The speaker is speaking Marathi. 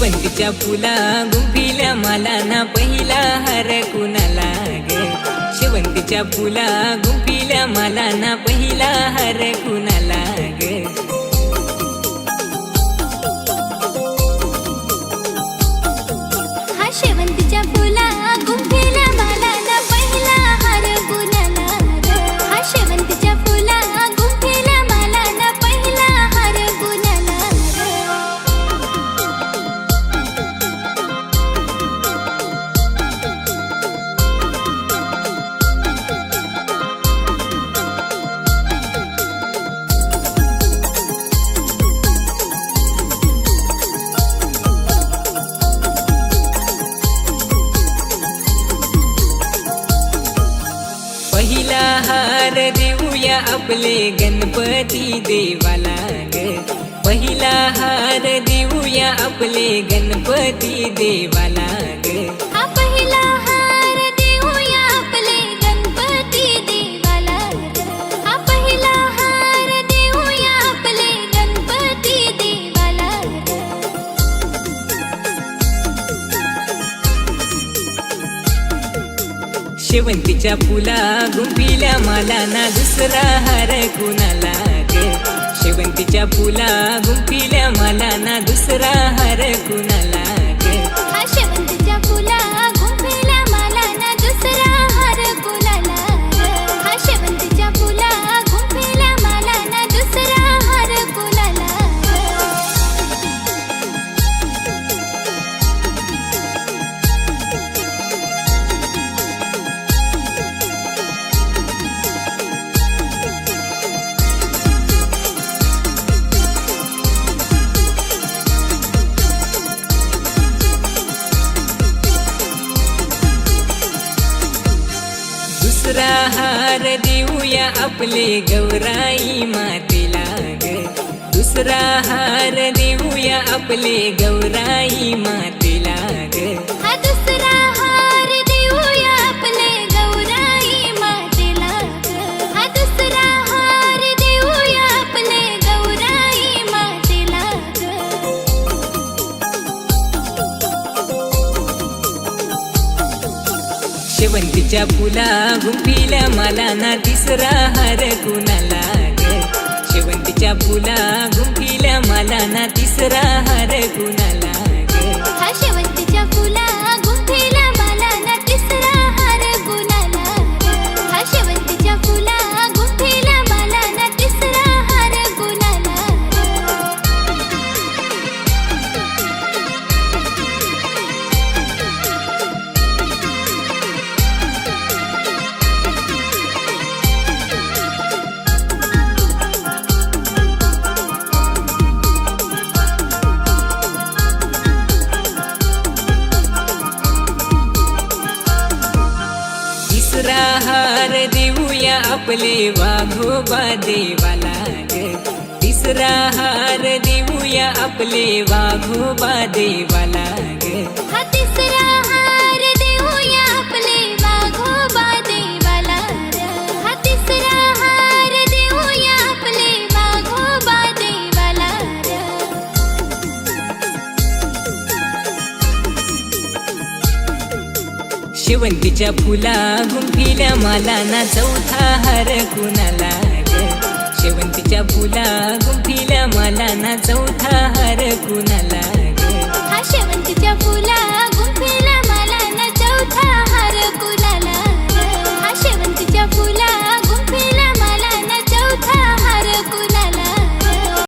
शेवंतीच्या फुला गुंफिल्या माला ना पहिला हार कुणाला ग शेवंतीच्या फुला गुंफिल्या माला ना पहिला हार कुणाला ग हा शेवंतीच्या फुला गुंफिल्या माला ना पहिला हार कुणाला ग हा शेवंतीच्या फुला गुंफिल्या माला ना पहिला हार कुणाला पहिला हार देऊया आपले गणपती देवाला ग पहिला हार देऊया आपले गणपती देवाला ग हा पहिला हार देऊया आपले गणपती देवाला हा पहिला हार देऊया आपले गणपती देवाला शेवंतीच्या फुला गुंफिल्या माला ना दुसरा हार कुणाला ग शेवंतीच्या फुला गुंफिल्या माला ना दुसरा हार कुणाला ग हा शेवंतीच्या फुला गुंफिल्या माला ना दुसरा हार कुणाला हा शेवंतीच्या फुला गुंफिल्या माला ना दुसरा हार कुणाला दुसरा हार देऊया आपले गौराई मातेला ग दुसरा हार देऊया आपले गौराई मातेला ग हा दुसरा हार देऊया आपले गौराई मातेला हा दुसरा हार देऊया आपले गौराई मातेला शेवंतीच्या फुला गुंफिल्या माला ना तिसरा हार कुणाला ग शेवंतीच्या फुला गुंफिल्या माला ना तिसरा हार कुणाला ग हा शेवंतीच्या फुला गुंफिल्या माला ना तिसरा हार कुणाला हा शेवंतीच्या फुला गुंफिल्या माला ना तिसरा हार कुणाला तिसरा हार देऊया आपले वाघोबा देवाला ग तिसरा हार देऊया आपले वाघोबा देवाला ग हा तिसरा हार देऊया आपले वाघोबा देवाला हा तिसरा हार देऊया आपले वाघोबा देवाला शेवंतीच्या फुला गुंफिल्या माला ना चौथा हार कुणाला